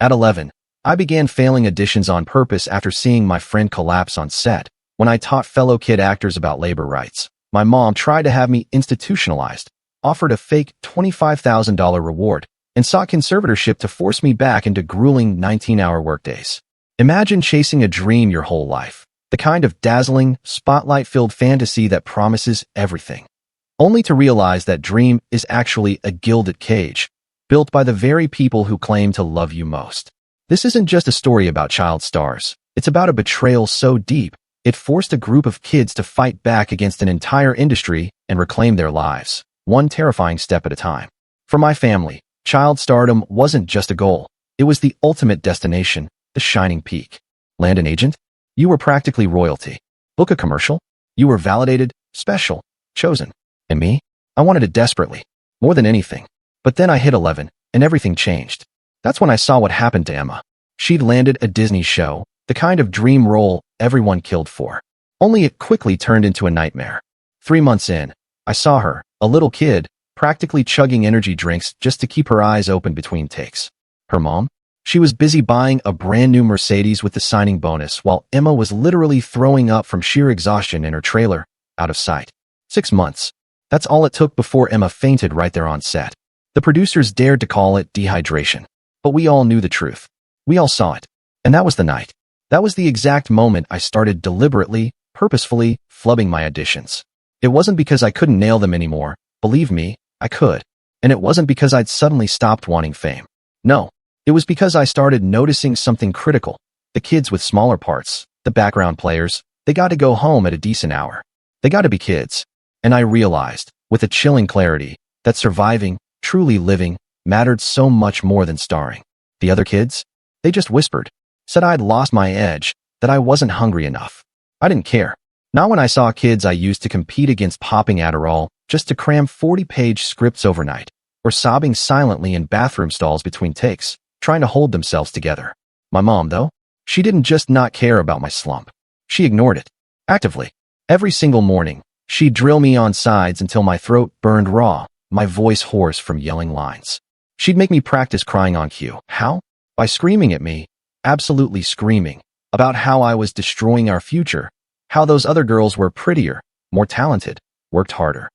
At 11, I began failing auditions on purpose after seeing my friend collapse on set. When I taught fellow kid actors about labor rights, my mom tried to have me institutionalized, offered a fake $25,000 reward, and sought conservatorship to force me back into grueling 19-hour workdays. Imagine chasing a dream your whole life, the kind of dazzling, spotlight-filled fantasy that promises everything, only to realize that dream is actually a gilded cage, built by the very people who claim to love you most. This isn't just a story about child stars. It's about a betrayal so deep, it forced a group of kids to fight back against an entire industry and reclaim their lives, one terrifying step at a time. For my family, child stardom wasn't just a goal. It was the ultimate destination, the shining peak. Land an agent? You were practically royalty. Book a commercial? You were validated, special, chosen. And me? I wanted it desperately, more than anything. But then I hit 11, and everything changed. That's when I saw what happened to Emma. She'd landed a Disney show, the kind of dream role everyone killed for. Only it quickly turned into a nightmare. 3 months in, I saw her, a little kid, practically chugging energy drinks just to keep her eyes open between takes. Her mom? She was busy buying a brand new Mercedes with the signing bonus while Emma was literally throwing up from sheer exhaustion in her trailer, out of sight. 6 months. That's all it took before Emma fainted right there on set. The producers dared to call it dehydration. But we all knew the truth. We all saw it. And that was the night. That was the exact moment I started deliberately, purposefully, flubbing my auditions. It wasn't because I couldn't nail them anymore. Believe me, I could. And it wasn't because I'd suddenly stopped wanting fame. No, it was because I started noticing something critical. The kids with smaller parts, the background players, they got to go home at a decent hour. They got to be kids. And I realized, with a chilling clarity, that surviving, truly living, mattered so much more than starring. The other kids? They just whispered, said I'd lost my edge, that I wasn't hungry enough. I didn't care. Not when I saw kids I used to compete against popping Adderall just to cram 40-page scripts overnight, or sobbing silently in bathroom stalls between takes, trying to hold themselves together. My mom, though, she didn't just not care about my slump. She ignored it. Actively. Every single morning, she'd drill me on sides until my throat burned raw, my voice hoarse from yelling lines. She'd make me practice crying on cue. How? By screaming at me, absolutely screaming, about how I was destroying our future, how those other girls were prettier, more talented, worked harder.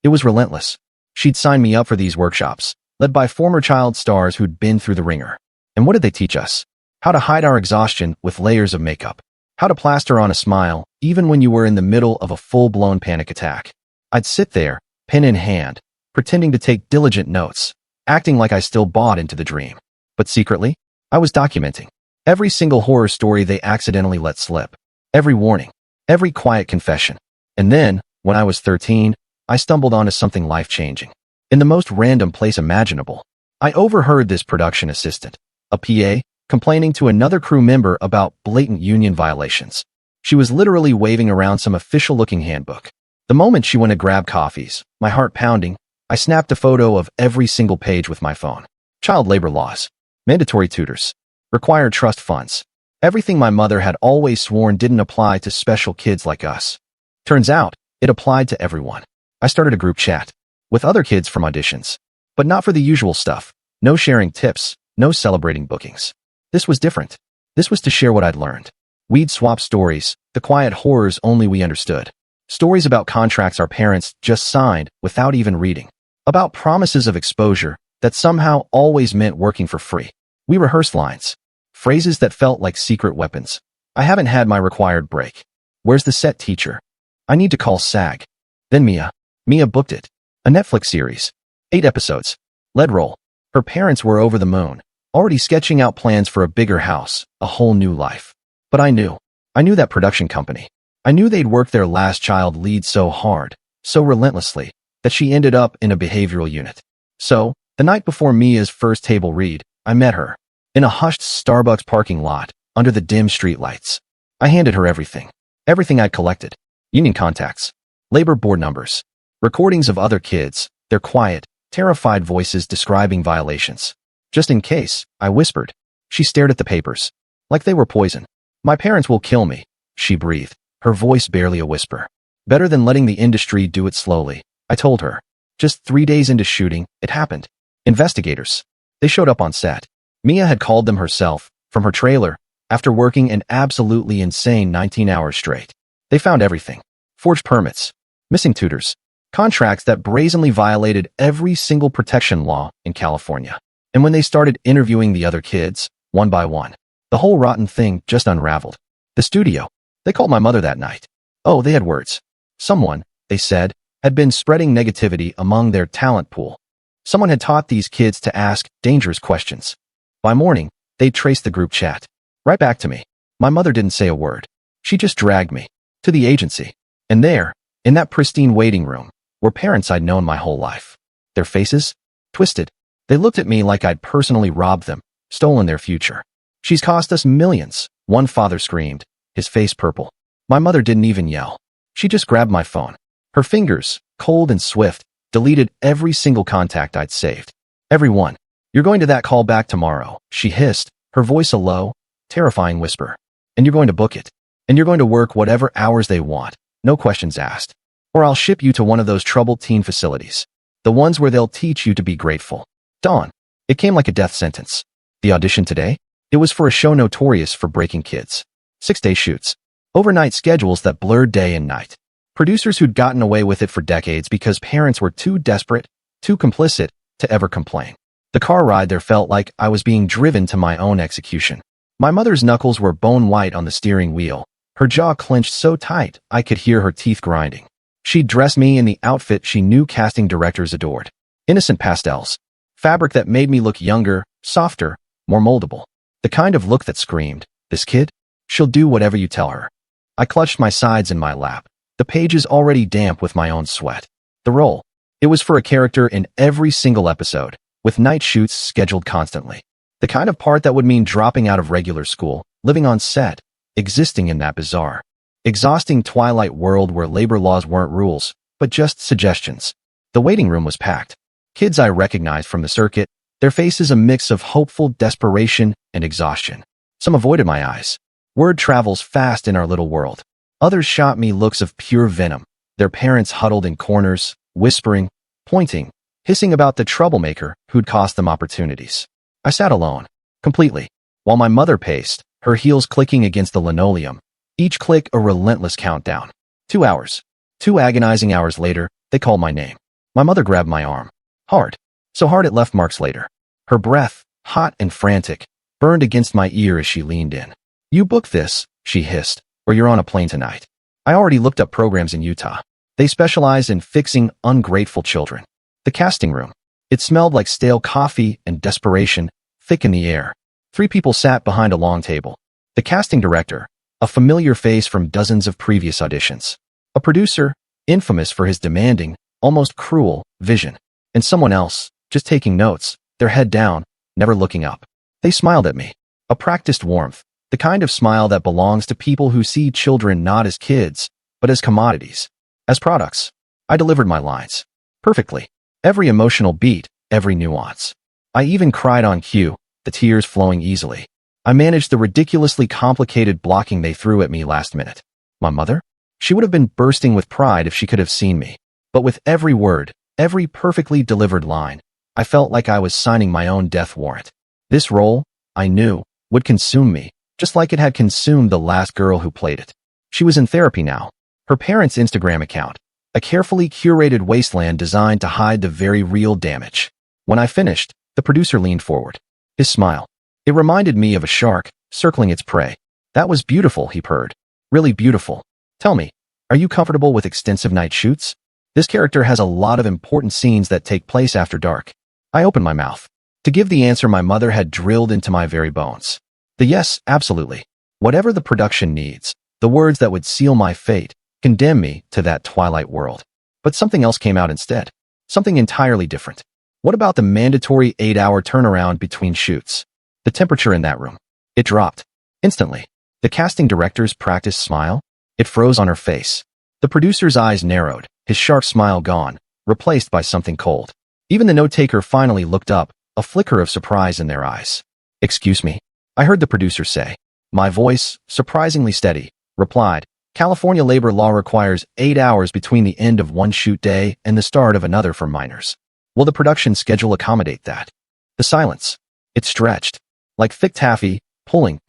It was relentless. She'd sign me up for these workshops, led by former child stars who'd been through the ringer. And what did they teach us? How to hide our exhaustion with layers of makeup. How to plaster on a smile, even when you were in the middle of a full-blown panic attack. I'd sit there, pen in hand, pretending to take diligent notes, acting like I still bought into the dream. But secretly, I was documenting every single horror story they accidentally let slip, every warning, every quiet confession. And then, when I was 13, I stumbled onto something life-changing. In the most random place imaginable, I overheard this production assistant, a PA, complaining to another crew member about blatant union violations. She was literally waving around some official-looking handbook. The moment she went to grab coffees, my heart pounding, I snapped a photo of every single page with my phone. Child labor laws, mandatory tutors, required trust funds, everything my mother had always sworn didn't apply to special kids like us. Turns out, it applied to everyone. I started a group chat with other kids from auditions, but not for the usual stuff. No sharing tips, no celebrating bookings. This was different. This was to share what I'd learned. We'd swap stories, the quiet horrors only we understood. Stories about contracts our parents just signed without even reading. About promises of exposure that somehow always meant working for free. We rehearsed lines, phrases that felt like secret weapons. I haven't had my required break. Where's the set teacher? I need to call SAG. Then Mia. Mia booked it. A Netflix series. 8 episodes. Lead role. Her parents were over the moon, already sketching out plans for a bigger house, a whole new life. But I knew that production company. I knew they'd worked their last child lead so hard, so relentlessly, that she ended up in a behavioral unit. So, the night before Mia's first table read, I met her. In a hushed Starbucks parking lot, under the dim streetlights. I handed her everything. Everything I'd collected. Union contacts. Labor board numbers. Recordings of other kids, their quiet, terrified voices describing violations. Just in case, I whispered. She stared at the papers, like they were poison. My parents will kill me, she breathed, her voice barely a whisper. Better than letting the industry do it slowly, I told her. Just 3 days into shooting, it happened. Investigators. They showed up on set. Mia had called them herself, from her trailer, after working an absolutely insane 19 hours straight. They found everything. Forged permits, missing tutors, contracts that brazenly violated every single protection law in California. And when they started interviewing the other kids, one by one, the whole rotten thing just unraveled. The studio. They called my mother that night. Oh, they had words. Someone, they said, had been spreading negativity among their talent pool. Someone had taught these kids to ask dangerous questions. By morning, they'd traced the group chat. Right back to me. My mother didn't say a word. She just dragged me to the agency. And there, in that pristine waiting room, were parents I'd known my whole life. Their faces? Twisted. They looked at me like I'd personally robbed them, stolen their future. She's cost us millions, one father screamed, his face purple. My mother didn't even yell. She just grabbed my phone. Her fingers, cold and swift, deleted every single contact I'd saved. Every one. You're going to that call back tomorrow, she hissed, her voice a low, terrifying whisper. And you're going to book it. And you're going to work whatever hours they want, no questions asked. Or I'll ship you to one of those troubled teen facilities. The ones where they'll teach you to be grateful. Dawn. It came like a death sentence. The audition today? It was for a show notorious for breaking kids. 6-day shoots. Overnight schedules that blurred day and night. Producers who'd gotten away with it for decades because parents were too desperate, too complicit, to ever complain. The car ride there felt like I was being driven to my own execution. My mother's knuckles were bone white on the steering wheel, her jaw clenched so tight I could hear her teeth grinding. She'd dressed me in the outfit she knew casting directors adored. Innocent pastels. Fabric that made me look younger, softer, more moldable. The kind of look that screamed, this kid? She'll do whatever you tell her. I clutched my sides in my lap, the pages already damp with my own sweat. The role. It was for a character in every single episode, with night shoots scheduled constantly. The kind of part that would mean dropping out of regular school, living on set, existing in that bizarre, exhausting twilight world where labor laws weren't rules, but just suggestions. The waiting room was packed. Kids I recognized from the circuit, their faces a mix of hopeful desperation and exhaustion. Some avoided my eyes. Word travels fast in our little world. Others shot me looks of pure venom, their parents huddled in corners, whispering, pointing, hissing about the troublemaker who'd cost them opportunities. I sat alone, completely, while my mother paced, her heels clicking against the linoleum, each click a relentless countdown. 2 hours. 2 agonizing hours later, they called my name. My mother grabbed my arm. Hard. So hard it left marks later. Her breath, hot and frantic, burned against my ear as she leaned in. You book this, she hissed, or you're on a plane tonight. I already looked up programs in Utah. They specialize in fixing ungrateful children. The casting room. It smelled like stale coffee and desperation, thick in the air. 3 people sat behind a long table. The casting director, a familiar face from dozens of previous auditions. A producer, infamous for his demanding, almost cruel, vision. And someone else, just taking notes, their head down, never looking up. They smiled at me. A practiced warmth, the kind of smile that belongs to people who see children not as kids, but as commodities, as products. I delivered my lines. Perfectly. Every emotional beat, every nuance. I even cried on cue, the tears flowing easily. I managed the ridiculously complicated blocking they threw at me last minute. My mother? She would have been bursting with pride if she could have seen me. But with every word, every perfectly delivered line, I felt like I was signing my own death warrant. This role, I knew, would consume me, just like it had consumed the last girl who played it. She was in therapy now. Her parents' Instagram account, a carefully curated wasteland designed to hide the very real damage. When I finished, the producer leaned forward. His smile. It reminded me of a shark, circling its prey. That was beautiful, he purred. Really beautiful. Tell me, are you comfortable with extensive night shoots? This character has a lot of important scenes that take place after dark. I opened my mouth to give the answer my mother had drilled into my very bones. The yes, absolutely. Whatever the production needs, the words that would seal my fate, condemn me to that twilight world. But something else came out instead. Something entirely different. What about the mandatory 8-hour turnaround between shoots? The temperature in that room. It dropped. Instantly. The casting director's practiced smile. It froze on her face. The producer's eyes narrowed, his sharp smile gone, replaced by something cold. Even the note-taker finally looked up, a flicker of surprise in their eyes. Excuse me, I heard the producer say. My voice, surprisingly steady, replied, California labor law requires 8 hours between the end of one shoot day and the start of another for minors. Will the production schedule accommodate that? The silence. It stretched. Like thick taffy, pulling.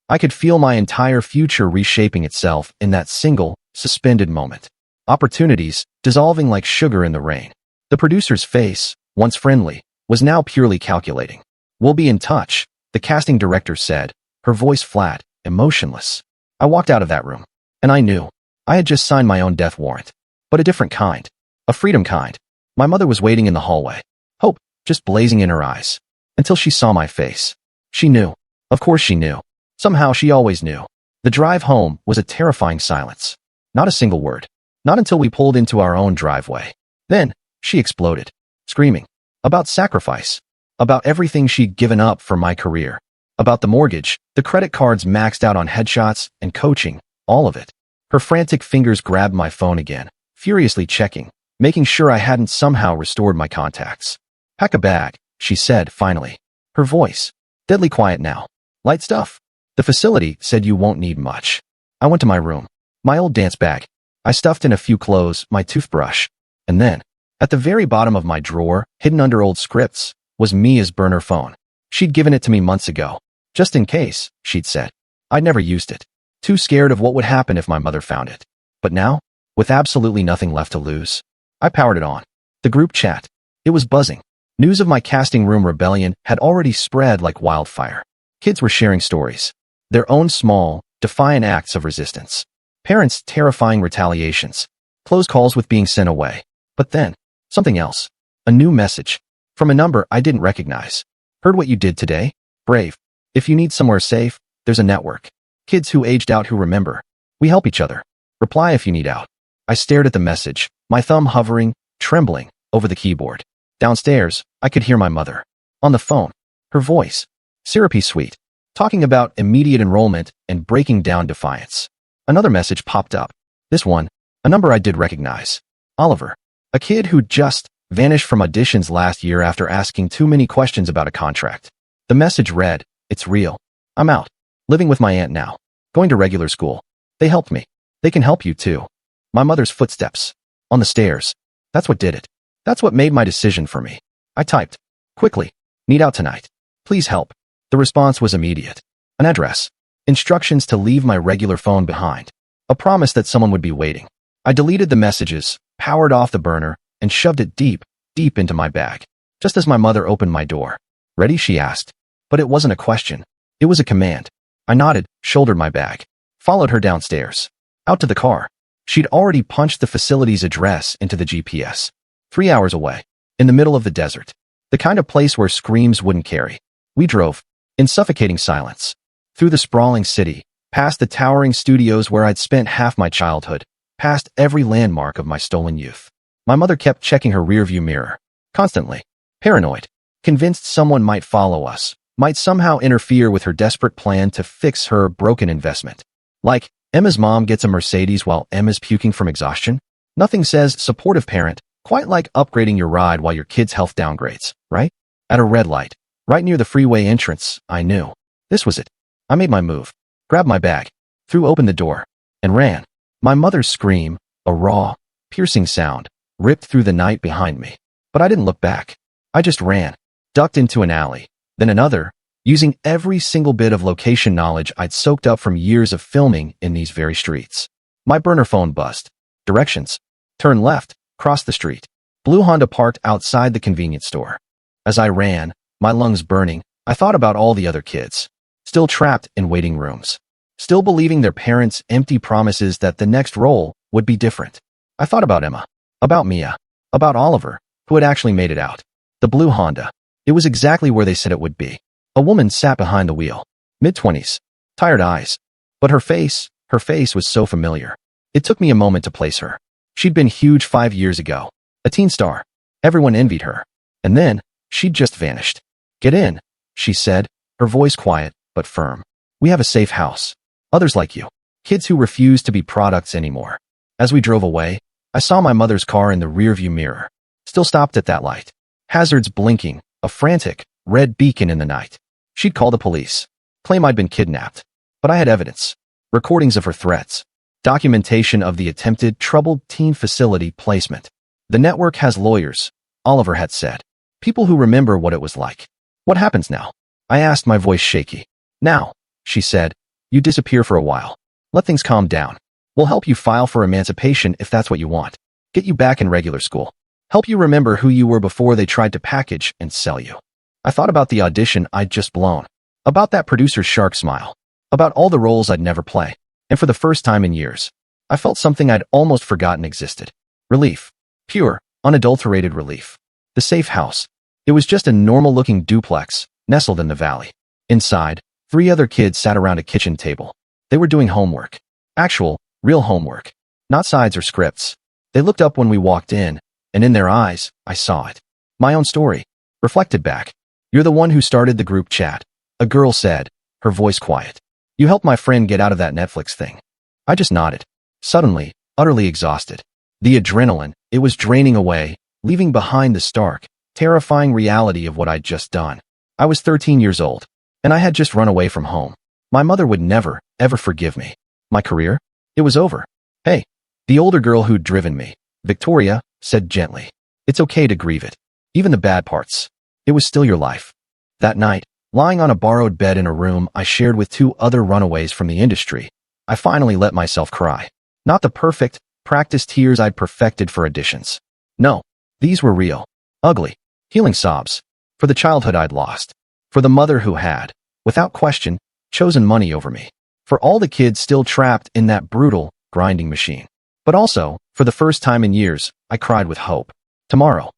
I could feel my entire future reshaping itself in that single, suspended moment. Opportunities dissolving like sugar in the rain. The producer's face, once friendly, was now purely calculating. "We'll be in touch," the casting director said, her voice flat, emotionless. I walked out of that room, and I knew I had just signed my own death warrant, but a different kind, a freedom kind. My mother was waiting in the hallway, hope just blazing in her eyes, until she saw my face. She knew. Of course she knew. Somehow she always knew. The drive home was a terrifying silence. Not a single word. Not until we pulled into our own driveway. Then, she exploded, screaming. About sacrifice. About everything she'd given up for my career. About the mortgage, the credit cards maxed out on headshots, and coaching, all of it. Her frantic fingers grabbed my phone again, furiously checking, making sure I hadn't somehow restored my contacts. "Pack a bag," she said finally. Her voice, deadly quiet now. "Light stuff. The facility said you won't need much." I went to my room. My old dance bag. I stuffed in a few clothes, my toothbrush. And then, at the very bottom of my drawer, hidden under old scripts, was Mia's burner phone. She'd given it to me months ago. Just in case, she'd said. I'd never used it. Too scared of what would happen if my mother found it. But now, with absolutely nothing left to lose, I powered it on. The group chat. It was buzzing. News of my casting room rebellion had already spread like wildfire. Kids were sharing stories. Their own small, defiant acts of resistance. Parents' terrifying retaliations. Close calls with being sent away. But then, something else. A new message. From a number I didn't recognize. "Heard what you did today? Brave. If you need somewhere safe, there's a network. Kids who aged out who remember. We help each other. Reply if you need out." I stared at the message, my thumb hovering, trembling, over the keyboard. Downstairs, I could hear my mother. On the phone. Her voice. Syrupy sweet. Talking about immediate enrollment and breaking down defiance. Another message popped up. This one, a number I did recognize. Oliver. A kid who'd just vanished from auditions last year after asking too many questions about a contract. The message read, "It's real. I'm out. Living with my aunt now. Going to regular school. They helped me. They can help you too." My mother's footsteps. On the stairs. That's what did it. That's what made my decision for me. I typed. Quickly. "Need out tonight. Please help." The response was immediate. An address. Instructions to leave my regular phone behind. A promise that someone would be waiting. I deleted the messages, powered off the burner, and shoved it deep into my bag. Just as my mother opened my door. "Ready?" she asked. But it wasn't a question. It was a command. I nodded, shouldered my bag. Followed her downstairs. Out to the car. She'd already punched the facility's address into the GPS. 3 hours away. In the middle of the desert. The kind of place where screams wouldn't carry. We drove. In suffocating silence. Through the sprawling city. Past the towering studios where I'd spent half my childhood. Past every landmark of my stolen youth. My mother kept checking her rearview mirror. Constantly. Paranoid. Convinced someone might follow us. Might somehow interfere with her desperate plan to fix her broken investment. Like, Emma's mom gets a Mercedes while Emma's puking from exhaustion? Nothing says supportive parent, quite like upgrading your ride while your kid's health downgrades, right? At a red light. Right near the freeway entrance, I knew. This was it. I made my move. Grabbed my bag. Threw open the door. And ran. My mother's scream, a raw, piercing sound, ripped through the night behind me. But I didn't look back. I just ran. Ducked into an alley. Then another, using every single bit of location knowledge I'd soaked up from years of filming in these very streets. My burner phone buzzed. Directions. Turn left, cross the street. Blue Honda parked outside the convenience store. As I ran, my lungs burning, I thought about all the other kids. Still trapped in waiting rooms. Still believing their parents' empty promises that the next role would be different. I thought about Emma. About Mia. About Oliver, who had actually made it out. The blue Honda. It was exactly where they said it would be. A woman sat behind the wheel. Mid-20s. Tired eyes. But her face was so familiar. It took me a moment to place her. She'd been huge 5 years ago. A teen star. Everyone envied her. And then, she'd just vanished. "Get in," she said, her voice quiet, but firm. "We have a safe house. Others like you. Kids who refuse to be products anymore." As we drove away, I saw my mother's car in the rearview mirror. Still stopped at that light. Hazards blinking, a frantic, red beacon in the night. She'd call the police. Claim I'd been kidnapped. But I had evidence. Recordings of her threats. Documentation of the attempted troubled teen facility placement. "The network has lawyers," Oliver had said. "People who remember what it was like." "What happens now?" I asked, my voice shaky. Now, she said, you disappear for a while. Let things calm down. We'll help you file for emancipation if that's what you want. Get you back in regular school. Help you remember who you were before they tried to package and sell you. I thought about the audition I'd just blown. About that producer's shark smile. About all the roles I'd never play. And for the first time in years, I felt something I'd almost forgotten existed. Relief. Pure, unadulterated relief. The safe house. It was just a normal-looking duplex, nestled in the valley. Inside, 3 other kids sat around a kitchen table. They were doing homework. Actual, real homework. Not sides or scripts. They looked up when we walked in, and in their eyes, I saw it. My own story. Reflected back. You're the one who started the group chat. A girl said, her voice quiet. You helped my friend get out of that Netflix thing. I just nodded. Suddenly, utterly exhausted. The adrenaline, it was draining away, leaving behind the stark, terrifying reality of what I'd just done. I was 13 years old, and I had just run away from home. My mother would never, ever forgive me. My career? It was over. Hey, the older girl who'd driven me, Victoria, said gently. It's okay to grieve it. Even the bad parts. It was still your life. That night, lying on a borrowed bed in a room I shared with 2 other runaways from the industry, I finally let myself cry. Not the perfect, practiced tears I'd perfected for auditions. No, these were real, ugly, healing sobs. For the childhood I'd lost. For the mother who had, without question, chosen money over me. For all the kids still trapped in that brutal, grinding machine. But also, for the first time in years, I cried with hope. Tomorrow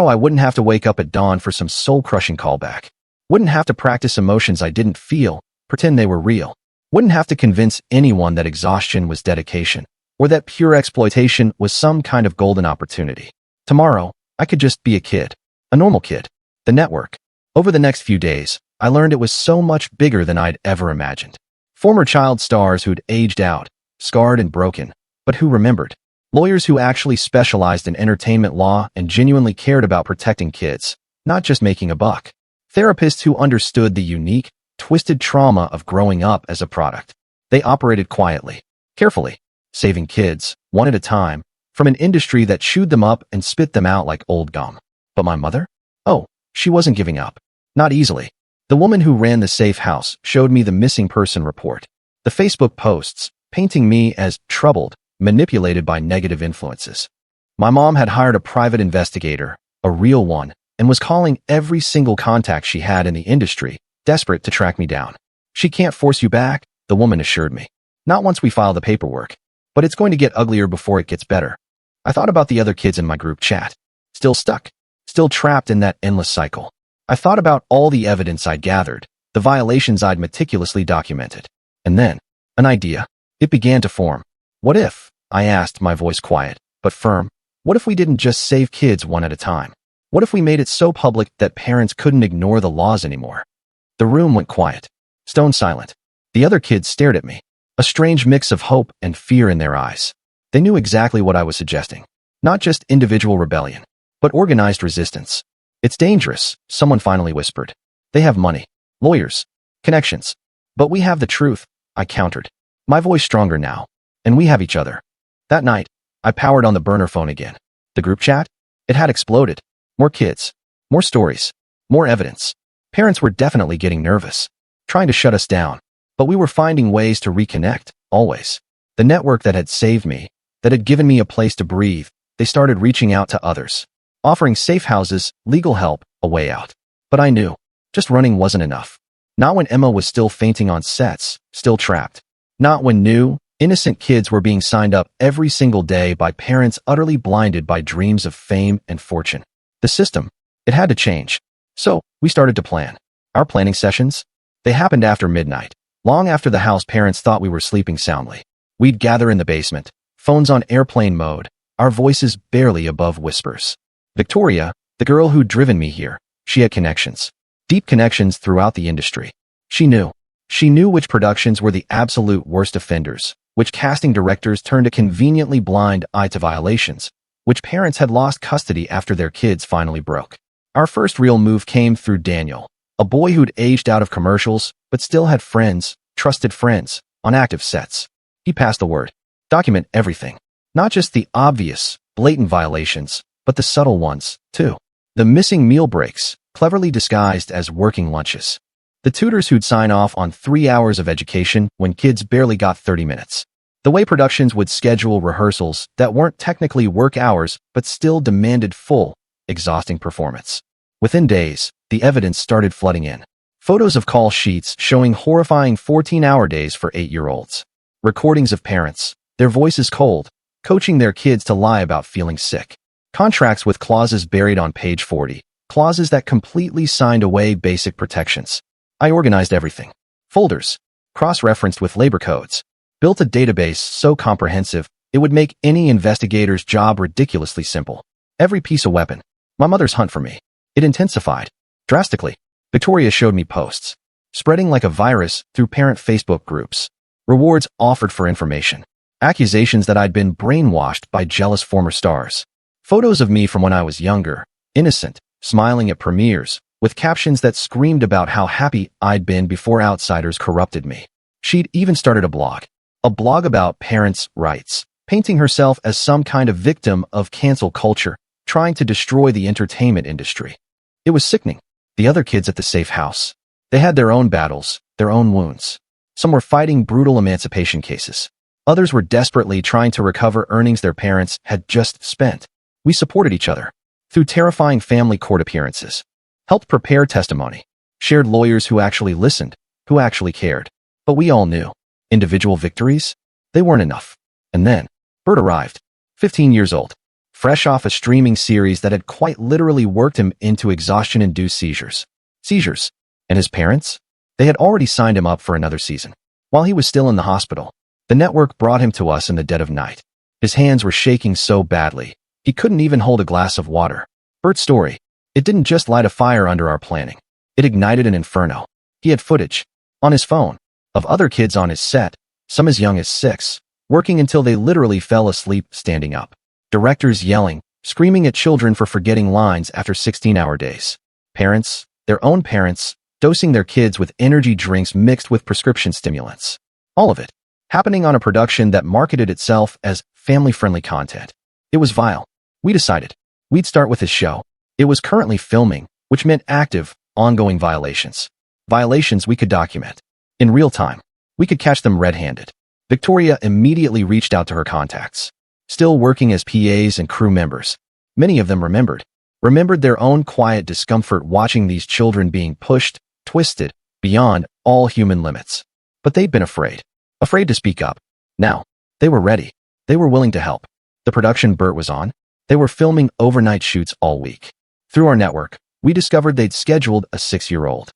I wouldn't have to wake up at dawn for some soul-crushing callback. Wouldn't have to practice emotions I didn't feel, pretend they were real. Wouldn't have to convince anyone that exhaustion was dedication, or that pure exploitation was some kind of golden opportunity. Tomorrow, I could just be a kid. A normal kid. The network. Over the next few days, I learned it was so much bigger than I'd ever imagined. Former child stars who'd aged out, scarred and broken, but who remembered. Lawyers who actually specialized in entertainment law and genuinely cared about protecting kids, not just making a buck. Therapists who understood the unique, twisted trauma of growing up as a product. They operated quietly, carefully, saving kids, one at a time, from an industry that chewed them up and spit them out like old gum. But my mother? Oh, she wasn't giving up. Not easily. The woman who ran the safe house showed me the missing person report. The Facebook posts, painting me as troubled, manipulated by negative influences. My mom had hired a private investigator, a real one, and was calling every single contact she had in the industry, desperate to track me down. She can't force you back, the woman assured me. Not once we file the paperwork. But it's going to get uglier before it gets better. I thought about the other kids in my group chat. Still stuck. Still trapped in that endless cycle. I thought about all the evidence I'd gathered, the violations I'd meticulously documented. And then, an idea. It began to form. What if, I asked, my voice quiet, but firm, what if we didn't just save kids one at a time? What if we made it so public that parents couldn't ignore the laws anymore? The room went quiet. Stone silent. The other kids stared at me. A strange mix of hope and fear in their eyes. They knew exactly what I was suggesting. Not just individual rebellion, but organized resistance. It's dangerous, someone finally whispered. They have money, lawyers, connections. But we have the truth, I countered. My voice stronger now. And we have each other. That night, I powered on the burner phone again. The group chat? It had exploded. More kids. More stories. More evidence. Parents were definitely getting nervous. Trying to shut us down. But we were finding ways to reconnect, always. The network that had saved me, that had given me a place to breathe, they started reaching out to others. Offering safe houses, legal help, a way out. But I knew, just running wasn't enough. Not when Emma was still fainting on sets, still trapped. Not when new, innocent kids were being signed up every single day by parents utterly blinded by dreams of fame and fortune. The system, it had to change. So, we started to plan. Our planning sessions? They happened after midnight. Long after the house parents thought we were sleeping soundly. We'd gather in the basement, phones on airplane mode, our voices barely above whispers. Victoria, the girl who'd driven me here, she had connections. Deep connections throughout the industry. She knew. She knew which productions were the absolute worst offenders, which casting directors turned a conveniently blind eye to violations, which parents had lost custody after their kids finally broke. Our first real move came through Daniel, a boy who'd aged out of commercials, but still had friends, trusted friends, on active sets. He passed the word. Document everything. Not just the obvious, blatant violations, but the subtle ones, too. The missing meal breaks, cleverly disguised as working lunches. The tutors who'd sign off on 3 hours of education when kids barely got 30 minutes. The way productions would schedule rehearsals that weren't technically work hours but still demanded full, exhausting performance. Within days, the evidence started flooding in. Photos of call sheets showing horrifying 14-hour days for 8-year-olds. Recordings of parents, their voices cold, coaching their kids to lie about feeling sick. Contracts with clauses buried on page 40, clauses that completely signed away basic protections. I organized everything. Folders, cross-referenced with labor codes. Built a database so comprehensive, it would make any investigator's job ridiculously simple. Every piece a weapon. My mother's hunt for me. It intensified. Drastically. Victoria showed me posts. Spreading like a virus through parent Facebook groups. Rewards offered for information. Accusations that I'd been brainwashed by jealous former stars. Photos of me from when I was younger, innocent, smiling at premieres, with captions that screamed about how happy I'd been before outsiders corrupted me. She'd even started a blog. A blog about parents' rights, painting herself as some kind of victim of cancel culture, trying to destroy the entertainment industry. It was sickening. The other kids at the safe house. They had their own battles, their own wounds. Some were fighting brutal emancipation cases. Others were desperately trying to recover earnings their parents had just spent. We supported each other. Through terrifying family court appearances. Helped prepare testimony. Shared lawyers who actually listened, who actually cared. But we all knew. Individual victories? They weren't enough. And then, Bert arrived. 15 years old. Fresh off a streaming series that had quite literally worked him into exhaustion-induced seizures. Seizures. And his parents? They had already signed him up for another season. While he was still in the hospital, the network brought him to us in the dead of night. His hands were shaking so badly, he couldn't even hold a glass of water. Bert's story. It didn't just light a fire under our planning. It ignited an inferno. He had footage, on his phone, of other kids on his set, some as young as 6, working until they literally fell asleep standing up. Directors yelling, screaming at children for forgetting lines after 16-hour days. Parents, their own parents, dosing their kids with energy drinks mixed with prescription stimulants. All of it, happening on a production that marketed itself as family-friendly content. It was vile. We decided we'd start with his show. It was currently filming, which meant active, ongoing violations. Violations we could document. In real time, we could catch them red-handed. Victoria immediately reached out to her contacts. Still working as PAs and crew members. Many of them remembered their own quiet discomfort watching these children being pushed, twisted, beyond all human limits. But they'd been afraid to speak up. Now, they were ready. They were willing to help. The production Bert was on, they were filming overnight shoots all week. Through our network, we discovered they'd scheduled a 6-year-old.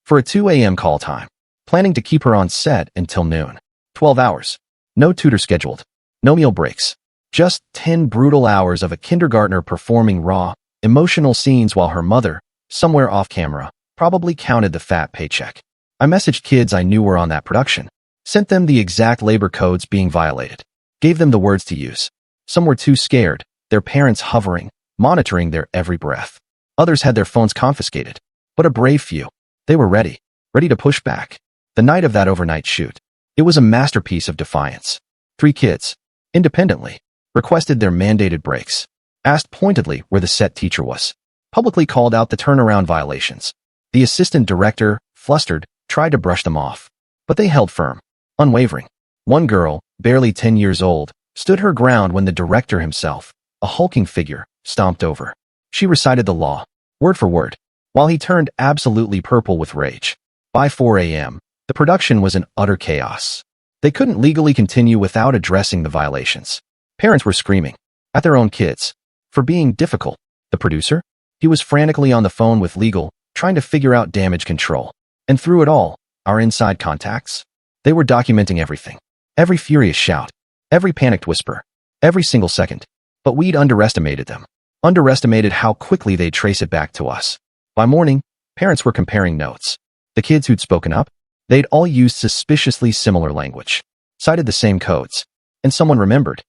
For a 2 a.m. call time, planning to keep her on set until noon. 12 hours. No tutor scheduled. No meal breaks. Just 10 brutal hours of a kindergartner performing raw, emotional scenes while her mother, somewhere off camera, probably counted the fat paycheck. I messaged kids I knew were on that production. Sent them the exact labor codes being violated. Gave them the words to use. Some were too scared, their parents hovering, monitoring their every breath. Others had their phones confiscated. But a brave few. They were ready to push back. The night of that overnight shoot, it was a masterpiece of defiance. 3 kids, independently, requested their mandated breaks, asked pointedly where the set teacher was, publicly called out the turnaround violations. The assistant director, flustered, tried to brush them off. But they held firm, unwavering. One girl, barely 10 years old, stood her ground when the director himself, a hulking figure, stomped over. She recited the law, word for word, while he turned absolutely purple with rage. By 4 a.m., the production was in utter chaos. They couldn't legally continue without addressing the violations. Parents were screaming at their own kids for being difficult. The producer? He was frantically on the phone with legal, trying to figure out damage control. And through it all, our inside contacts? They were documenting everything. Every furious shout. Every panicked whisper. Every single second. But we'd underestimated them. Underestimated how quickly they'd trace it back to us. By morning, parents were comparing notes. The kids who'd spoken up, they'd all used suspiciously similar language. Cited the same codes. And someone remembered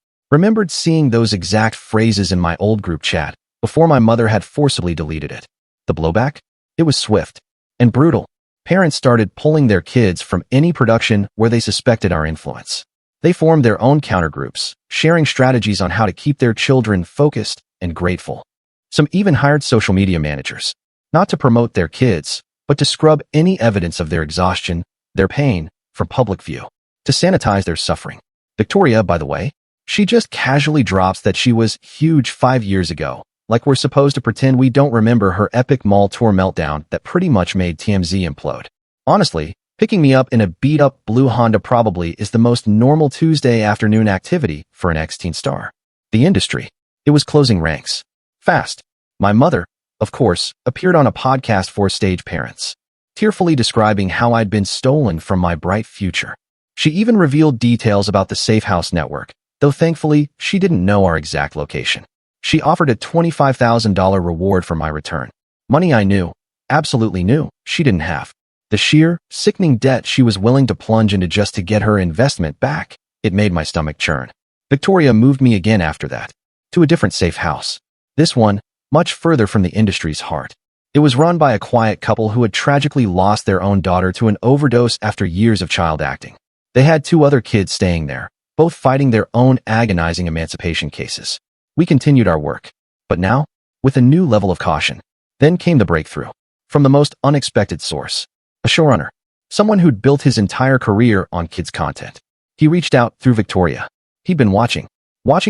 seeing those exact phrases in my old group chat before my mother had forcibly deleted it. The blowback? It was swift and brutal. Parents started pulling their kids from any production where they suspected our influence. They formed their own countergroups, sharing strategies on how to keep their children focused and grateful. Some even hired social media managers, not to promote their kids, but to scrub any evidence of their exhaustion, their pain, from public view, to sanitize their suffering. Victoria, by the way, she just casually drops that she was huge 5 years ago, like we're supposed to pretend we don't remember her epic mall tour meltdown that pretty much made TMZ implode. Honestly, picking me up in a beat-up blue Honda probably is the most normal Tuesday afternoon activity for an ex-teen star. The industry. It was closing ranks. Fast. My mother, of course, appeared on a podcast for stage parents, tearfully describing how I'd been stolen from my bright future. She even revealed details about the Safe House network, though thankfully, she didn't know our exact location. She offered a $25,000 reward for my return. Money I knew, absolutely knew, she didn't have. The sheer, sickening debt she was willing to plunge into just to get her investment back, it made my stomach churn. Victoria moved me again after that, to a different safe house. This one, much further from the industry's heart. It was run by a quiet couple who had tragically lost their own daughter to an overdose after years of child acting. They had 2 other kids staying there, both fighting their own agonizing emancipation cases. We continued our work, but now, with a new level of caution. Then came the breakthrough. From the most unexpected source. A showrunner. Someone who'd built his entire career on kids' content. He reached out through Victoria. He'd been watching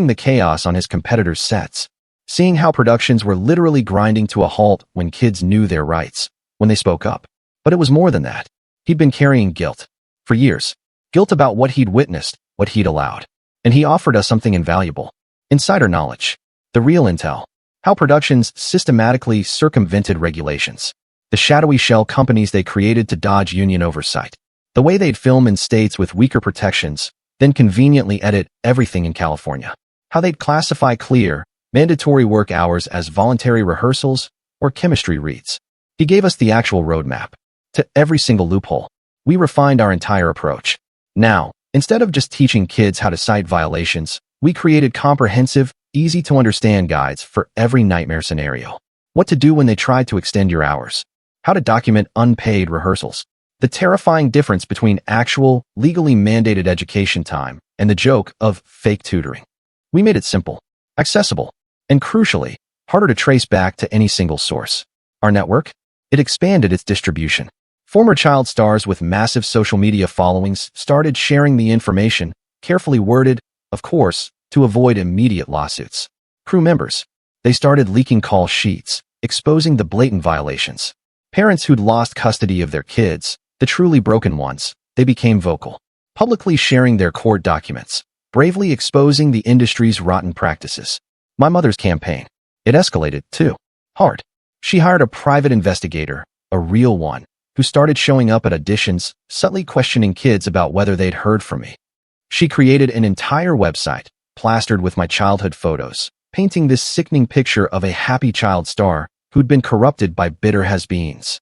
the chaos on his competitors' sets, seeing how productions were literally grinding to a halt when kids knew their rights, when they spoke up. But it was more than that. He'd been carrying guilt. For years. Guilt about what he'd witnessed, what he'd allowed. And he offered us something invaluable. Insider knowledge. The real intel. How productions systematically circumvented regulations. The shadowy shell companies they created to dodge union oversight. The way they'd film in states with weaker protections, then conveniently edit everything in California. How they'd classify clear, mandatory work hours as voluntary rehearsals or chemistry reads. He gave us the actual roadmap. To every single loophole. We refined our entire approach. Now, instead of just teaching kids how to cite violations, we created comprehensive, easy-to-understand guides for every nightmare scenario. What to do when they tried to extend your hours. How to document unpaid rehearsals. The terrifying difference between actual, legally mandated education time and the joke of fake tutoring. We made it simple, accessible, and crucially, harder to trace back to any single source. Our network? It expanded its distribution. Former child stars with massive social media followings started sharing the information, carefully worded, of course, to avoid immediate lawsuits. Crew members. They started leaking call sheets, exposing the blatant violations. Parents who'd lost custody of their kids, the truly broken ones, they became vocal, publicly sharing their court documents, bravely exposing the industry's rotten practices. My mother's campaign. It escalated, too. Hard. She hired a private investigator, a real one, who started showing up at auditions, subtly questioning kids about whether they'd heard from me. She created an entire website, plastered with my childhood photos, painting this sickening picture of a happy child star who'd been corrupted by bitter has-beens.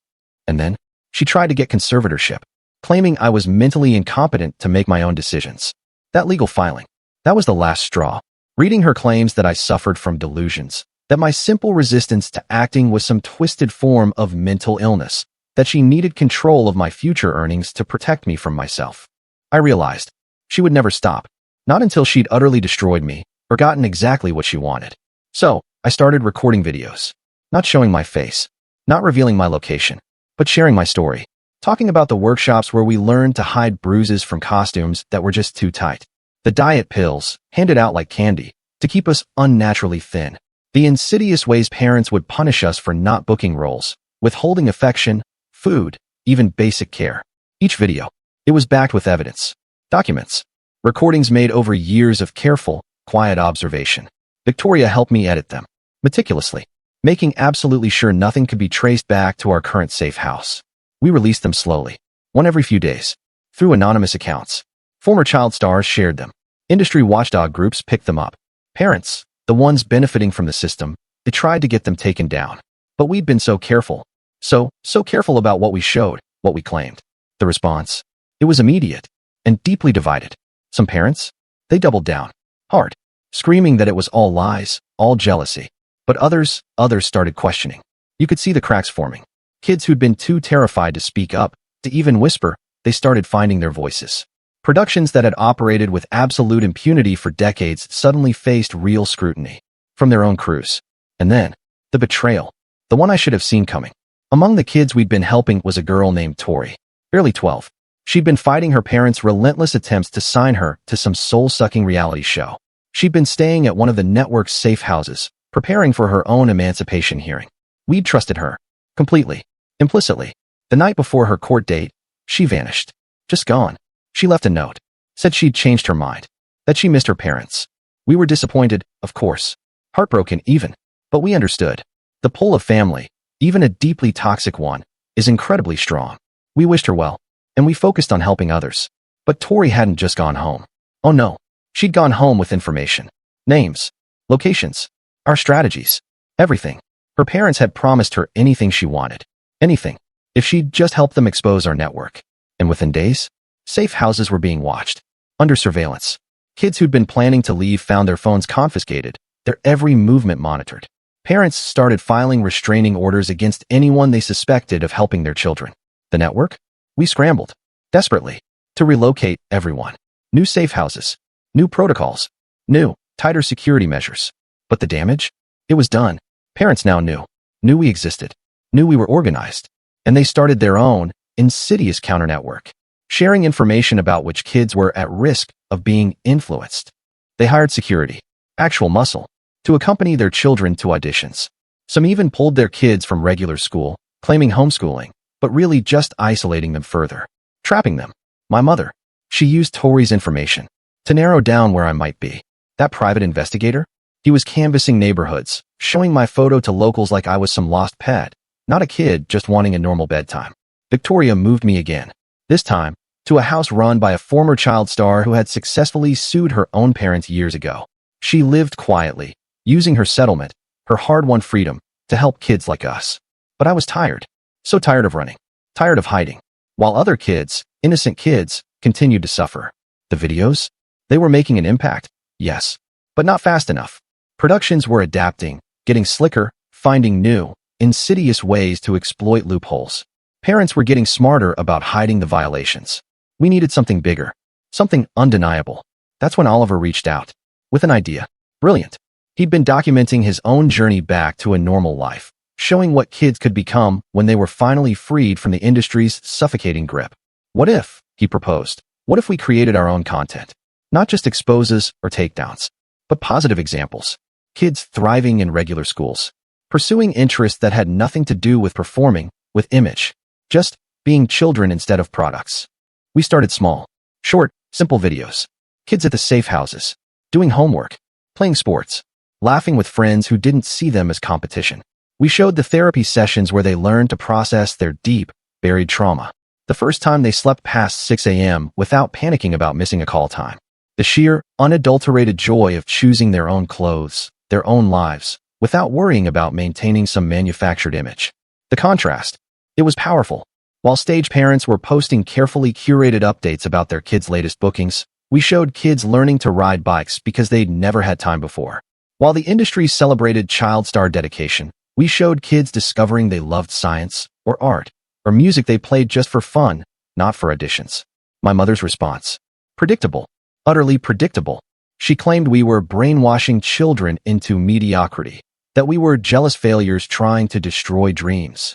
And then, she tried to get conservatorship, claiming I was mentally incompetent to make my own decisions. That legal filing. That was the last straw. Reading her claims that I suffered from delusions, that my simple resistance to acting was some twisted form of mental illness, that she needed control of my future earnings to protect me from myself. I realized she would never stop, not until she'd utterly destroyed me or gotten exactly what she wanted. So, I started recording videos, not showing my face, not revealing my location, but sharing my story, talking about the workshops where we learned to hide bruises from costumes that were just too tight, the diet pills handed out like candy to keep us unnaturally thin, the insidious ways parents would punish us for not booking roles, withholding affection, food, even basic care. Each video, it was backed with evidence, documents, recordings made over years of careful, quiet observation. Victoria helped me edit them, meticulously, making absolutely sure nothing could be traced back to our current safe house. We released them slowly, one every few days, through anonymous accounts. Former child stars shared them. Industry watchdog groups picked them up. Parents, the ones benefiting from the system, they tried to get them taken down. But we'd been so careful. So careful about what we showed, what we claimed. The response? It was immediate and deeply divided. Some parents? They doubled down. Hard. Screaming that it was all lies, all jealousy. But others started questioning. You could see the cracks forming. Kids who'd been too terrified to speak up, to even whisper, they started finding their voices. Productions that had operated with absolute impunity for decades suddenly faced real scrutiny from their own crews. And then, the betrayal, the one I should have seen coming. Among the kids we'd been helping was a girl named Tori, barely 12. She'd been fighting her parents' relentless attempts to sign her to some soul-sucking reality show. She'd been staying at one of the network's safe houses, preparing for her own emancipation hearing. We'd trusted her. Completely. Implicitly. The night before her court date, she vanished. Just gone. She left a note. Said she'd changed her mind. That she missed her parents. We were disappointed, of course. Heartbroken even. But we understood. The pull of family, even a deeply toxic one, is incredibly strong. We wished her well, and we focused on helping others. But Tori hadn't just gone home. Oh no. She'd gone home with information. Names. Locations. Our strategies. Everything. Her parents had promised her anything she wanted. Anything. If she'd just help them expose our network. And within days, safe houses were being watched. Under surveillance. Kids who'd been planning to leave found their phones confiscated, their every movement monitored. Parents started filing restraining orders against anyone they suspected of helping their children. The network? We scrambled. Desperately. To relocate everyone. New safe houses. New protocols. New, tighter security measures. But the damage? It was done. Parents now knew. Knew we existed. Knew we were organized. And they started their own, insidious counter-network. Sharing information about which kids were at risk of being influenced. They hired security. Actual muscle. To accompany their children to auditions. Some even pulled their kids from regular school, claiming homeschooling, but really just isolating them further. Trapping them. My mother. She used Tori's information to narrow down where I might be. That private investigator? He was canvassing neighborhoods, showing my photo to locals like I was some lost pet, not a kid just wanting a normal bedtime. Victoria moved me again. This time, to a house run by a former child star who had successfully sued her own parents years ago. She lived quietly, using her settlement, her hard-won freedom, to help kids like us. But I was tired. So tired of running. Tired of hiding. While other kids, innocent kids, continued to suffer. The videos? They were making an impact, yes. But not fast enough. Productions were adapting, getting slicker, finding new, insidious ways to exploit loopholes. Parents were getting smarter about hiding the violations. We needed something bigger. Something undeniable. That's when Oliver reached out. With an idea. Brilliant. He'd been documenting his own journey back to a normal life, showing what kids could become when they were finally freed from the industry's suffocating grip. What if, he proposed, what if we created our own content? Not just exposes or takedowns, but positive examples. Kids thriving in regular schools, pursuing interests that had nothing to do with performing, with image, just being children instead of products. We started small, short, simple videos. Kids at the safe houses, doing homework, playing sports, laughing with friends who didn't see them as competition. We showed the therapy sessions where they learned to process their deep, buried trauma. The first time they slept past 6 a.m. without panicking about missing a call time. The sheer, unadulterated joy of choosing their own clothes, their own lives, without worrying about maintaining some manufactured image. The contrast. It was powerful. While stage parents were posting carefully curated updates about their kids' latest bookings, we showed kids learning to ride bikes because they'd never had time before. While the industry celebrated child star dedication, we showed kids discovering they loved science, or art, or music they played just for fun, not for auditions. My mother's response. Predictable. Utterly predictable. She claimed we were brainwashing children into mediocrity, that we were jealous failures trying to destroy dreams.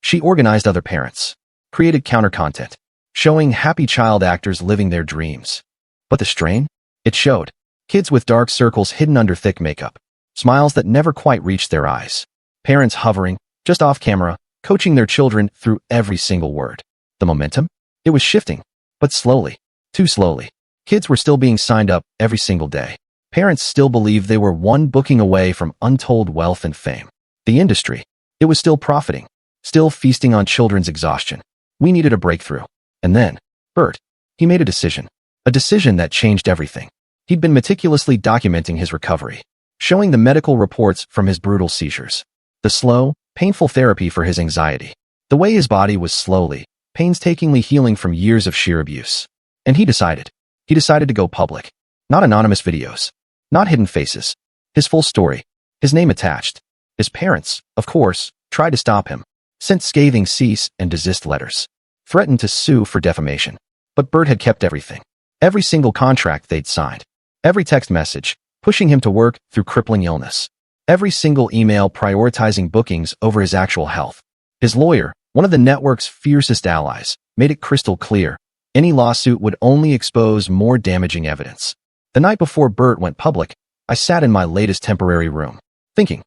She organized other parents, created counter-content, showing happy child actors living their dreams. But the strain? It showed. Kids with dark circles hidden under thick makeup, smiles that never quite reached their eyes, parents hovering, just off camera, coaching their children through every single word. The momentum? It was shifting, but slowly, too slowly. Kids were still being signed up every single day. Parents still believed they were one booking away from untold wealth and fame. The industry, it was still profiting, still feasting on children's exhaustion. We needed a breakthrough. And then, Bert, he made a decision that changed everything. He'd been meticulously documenting his recovery, showing the medical reports from his brutal seizures, the slow, painful therapy for his anxiety, the way his body was slowly, painstakingly healing from years of sheer abuse. And he decided to go public. Not anonymous videos, not hidden faces. His full story, his name attached. His parents, of course, tried to stop him, sent scathing cease and desist letters, threatened to sue for defamation. But Bert had kept everything. Every single contract they'd signed. Every text message, pushing him to work through crippling illness. Every single email prioritizing bookings over his actual health. His lawyer, one of the network's fiercest allies, made it crystal clear any lawsuit would only expose more damaging evidence. The night before Bert went public, I sat in my latest temporary room, thinking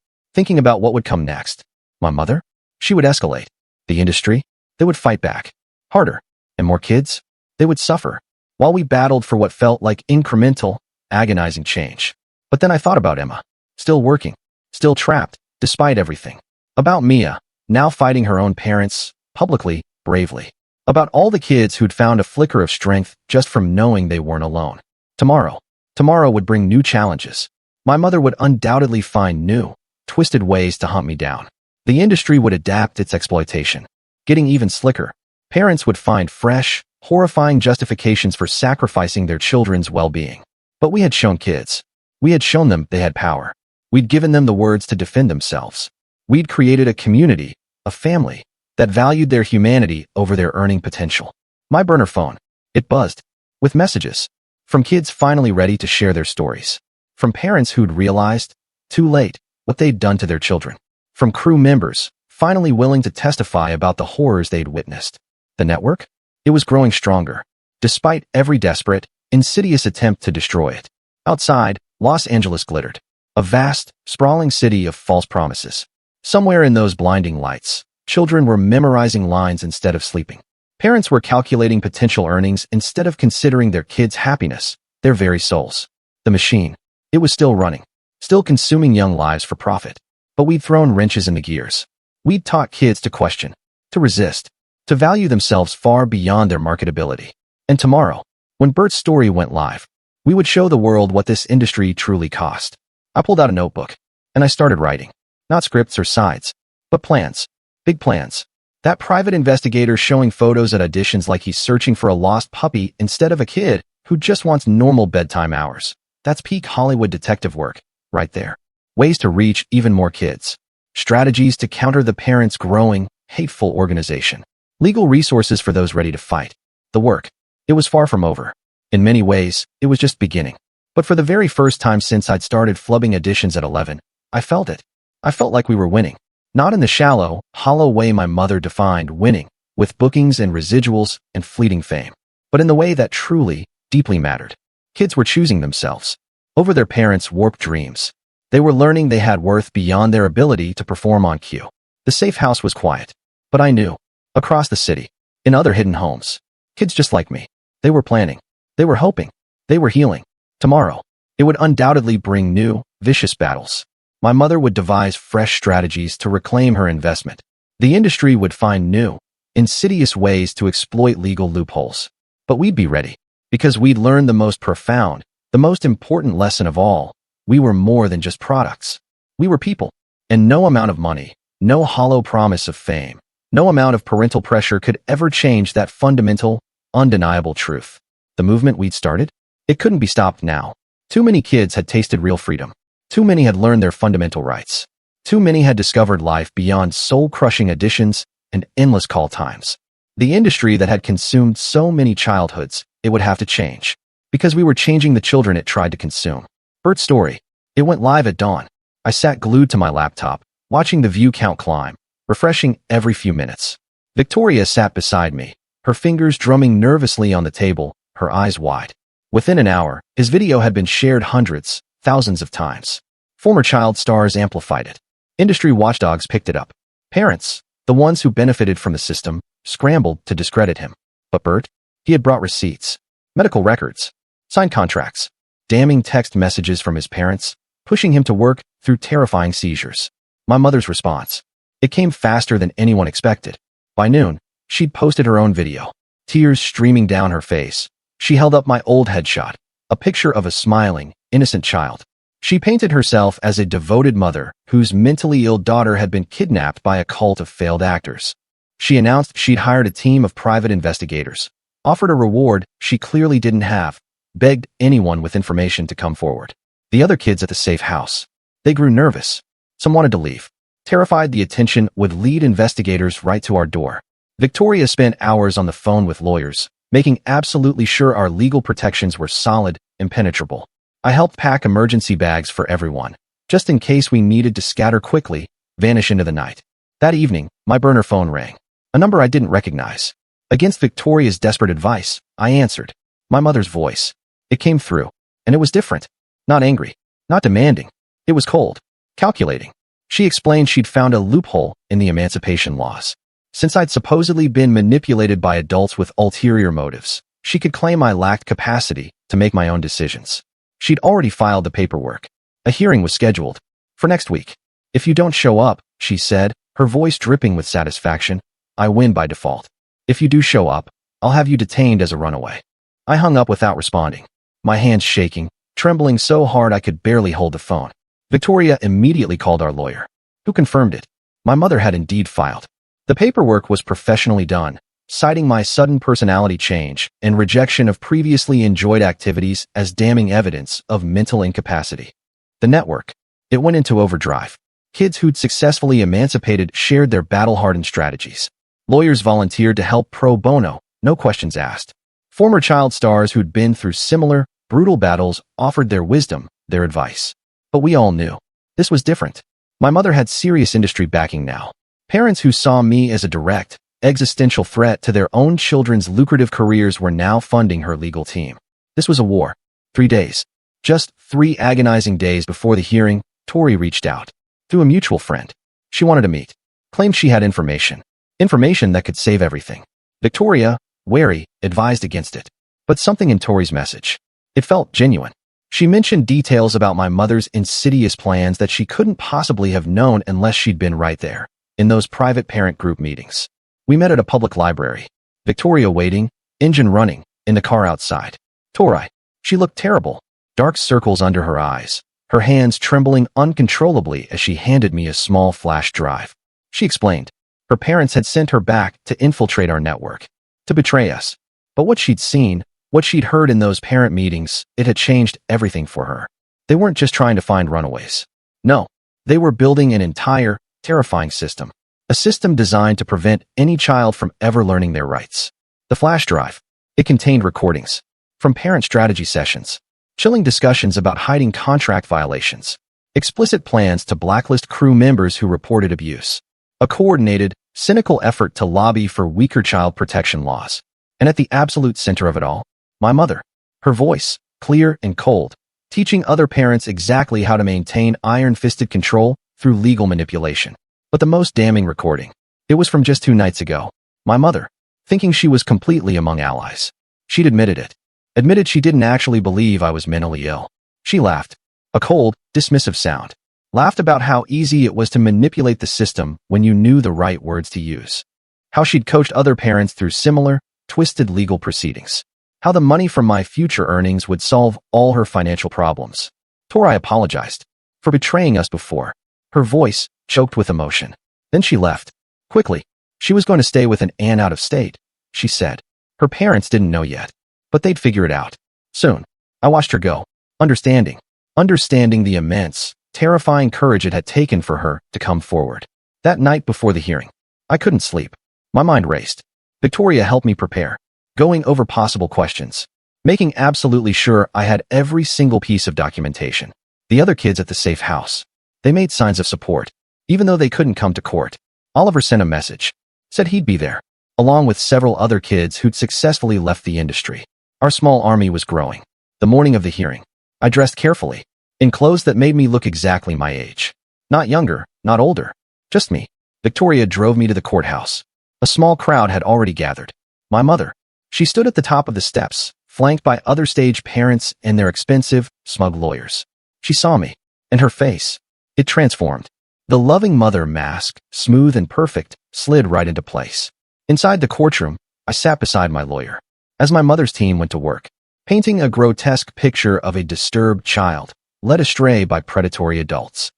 about what would come next. My mother? She would escalate. The industry? They would fight back. Harder. And more kids? They would suffer. While we battled for what felt like incremental, agonizing change. But then I thought about Emma. Still working. Still trapped, despite everything. About Mia, now fighting her own parents, publicly, bravely. About all the kids who'd found a flicker of strength just from knowing they weren't alone. Tomorrow would bring new challenges. My mother would undoubtedly find new, twisted ways to hunt me down. The industry would adapt its exploitation, getting even slicker. Parents would find fresh, horrifying justifications for sacrificing their children's well-being. But we had shown kids. We had shown them they had power. We'd given them the words to defend themselves. We'd created a community, a family, that valued their humanity over their earning potential. My burner phone, it buzzed, with messages. From kids finally ready to share their stories. From parents who'd realized, too late, what they'd done to their children. From crew members, finally willing to testify about the horrors they'd witnessed. The network? It was growing stronger, despite every desperate, insidious attempt to destroy it. Outside, Los Angeles glittered. A vast, sprawling city of false promises. Somewhere in those blinding lights, children were memorizing lines instead of sleeping. Parents were calculating potential earnings instead of considering their kids' happiness, their very souls. The machine. It was still running, still consuming young lives for profit. But we'd thrown wrenches in the gears. We'd taught kids to question, to resist, to value themselves far beyond their marketability. And tomorrow, when Bert's story went live, we would show the world what this industry truly cost. I pulled out a notebook, and I started writing. Not scripts or sides, but plans. Big plans. That private investigator showing photos at auditions like he's searching for a lost puppy instead of a kid who just wants normal bedtime hours. That's peak Hollywood detective work, right there. Ways to reach even more kids. Strategies to counter the parents' growing, hateful organization. Legal resources for those ready to fight. The work. It was far from over. In many ways, it was just beginning. But for the very first time since I'd started flubbing auditions at 11, I felt it. I felt like we were winning. Not in the shallow, hollow way my mother defined winning, with bookings and residuals and fleeting fame, but in the way that truly, deeply mattered. Kids were choosing themselves over their parents' warped dreams. They were learning they had worth beyond their ability to perform on cue. The safe house was quiet, but I knew, across the city, in other hidden homes, kids just like me, they were planning, they were hoping, they were healing. Tomorrow, it would undoubtedly bring new, vicious battles. My mother would devise fresh strategies to reclaim her investment. The industry would find new, insidious ways to exploit legal loopholes. But we'd be ready, because we'd learned the most profound, the most important lesson of all. We were more than just products. We were people, and no amount of money, no hollow promise of fame, no amount of parental pressure could ever change that fundamental, undeniable truth. The movement we'd started? It couldn't be stopped now. Too many kids had tasted real freedom. Too many had learned their fundamental rights. Too many had discovered life beyond soul-crushing auditions and endless call times. The industry that had consumed so many childhoods, it would have to change. Because we were changing the children it tried to consume. Bert's story. It went live at dawn. I sat glued to my laptop, watching the view count climb, refreshing every few minutes. Victoria sat beside me, her fingers drumming nervously on the table, her eyes wide. Within an hour, his video had been shared hundreds, thousands of times. Former child stars amplified it. Industry watchdogs picked it up. Parents, the ones who benefited from the system, scrambled to discredit him. But Bert? He had brought receipts, medical records, signed contracts, damning text messages from his parents, pushing him to work through terrifying seizures. My mother's response. It came faster than anyone expected. By noon, she'd posted her own video. Tears streaming down her face. She held up my old headshot, a picture of a smiling, innocent child. She painted herself as a devoted mother whose mentally ill daughter had been kidnapped by a cult of failed actors. She announced she'd hired a team of private investigators, offered a reward she clearly didn't have, begged anyone with information to come forward. The other kids at the safe house. They grew nervous. Some wanted to leave. Terrified the attention would lead investigators right to our door. Victoria spent hours on the phone with lawyers, making absolutely sure our legal protections were solid, impenetrable. I helped pack emergency bags for everyone, just in case we needed to scatter quickly, vanish into the night. That evening, my burner phone rang. A number I didn't recognize. Against Victoria's desperate advice, I answered. My mother's voice. It came through, and it was different. Not angry, not demanding. It was cold, calculating. She explained she'd found a loophole in the emancipation laws. Since I'd supposedly been manipulated by adults with ulterior motives, she could claim I lacked capacity to make my own decisions. She'd already filed the paperwork. A hearing was scheduled for next week. If you don't show up, she said, her voice dripping with satisfaction, I win by default. If you do show up, I'll have you detained as a runaway. I hung up without responding, my hands shaking, trembling so hard I could barely hold the phone. Victoria immediately called our lawyer, who confirmed it. My mother had indeed filed. The paperwork was professionally done, citing my sudden personality change and rejection of previously enjoyed activities as damning evidence of mental incapacity. The network. It went into overdrive. Kids who'd successfully emancipated shared their battle-hardened strategies. Lawyers volunteered to help pro bono, no questions asked. Former child stars who'd been through similar, brutal battles offered their wisdom, their advice. But we all knew. This was different. My mother had serious industry backing now. Parents who saw me as a direct, existential threat to their own children's lucrative careers were now funding her legal team. This was a war. 3 days. Just 3 agonizing days before the hearing, Tori reached out. Through a mutual friend. She wanted to meet. Claimed she had information. Information that could save everything. Victoria, wary, advised against it. But something in Tori's message. It felt genuine. She mentioned details about my mother's insidious plans that she couldn't possibly have known unless she'd been right there, in those private parent group meetings. We met at a public library. Victoria waiting, engine running, in the car outside. Tori. She looked terrible. Dark circles under her eyes. Her hands trembling uncontrollably as she handed me a small flash drive. She explained. Her parents had sent her back to infiltrate our network. To betray us. But what she'd seen, what she'd heard in those parent meetings, it had changed everything for her. They weren't just trying to find runaways. No. They were building an entire, terrifying system. A system designed to prevent any child from ever learning their rights. The flash drive. It contained recordings. From parent strategy sessions. Chilling discussions about hiding contract violations. Explicit plans to blacklist crew members who reported abuse. A coordinated, cynical effort to lobby for weaker child protection laws. And at the absolute center of it all, my mother. Her voice, clear and cold, teaching other parents exactly how to maintain iron-fisted control through legal manipulation. But the most damning recording. It was from just 2 nights ago. My mother, thinking she was completely among allies. She'd admitted it. Admitted she didn't actually believe I was mentally ill. She laughed. A cold, dismissive sound. Laughed about how easy it was to manipulate the system when you knew the right words to use. How she'd coached other parents through similar, twisted legal proceedings. How the money from my future earnings would solve all her financial problems. Tori apologized for betraying us before. Her voice choked with emotion. Then she left. Quickly. She was going to stay with an aunt out of state, she said. Her parents didn't know yet, but they'd figure it out. Soon. I watched her go. Understanding the immense, terrifying courage it had taken for her to come forward. That night before the hearing, I couldn't sleep. My mind raced. Victoria helped me prepare. Going over possible questions. Making absolutely sure I had every single piece of documentation. The other kids at the safe house. They made signs of support. Even though they couldn't come to court. Oliver sent a message. Said he'd be there. Along with several other kids who'd successfully left the industry. Our small army was growing. The morning of the hearing, I dressed carefully. In clothes that made me look exactly my age. Not younger, not older. Just me. Victoria drove me to the courthouse. A small crowd had already gathered. My mother. She stood at the top of the steps, flanked by other stage parents and their expensive, smug lawyers. She saw me. And her face. It transformed. The loving mother mask, smooth and perfect, slid right into place. Inside the courtroom, I sat beside my lawyer. As my mother's team went to work, painting a grotesque picture of a disturbed child, led astray by predatory adults.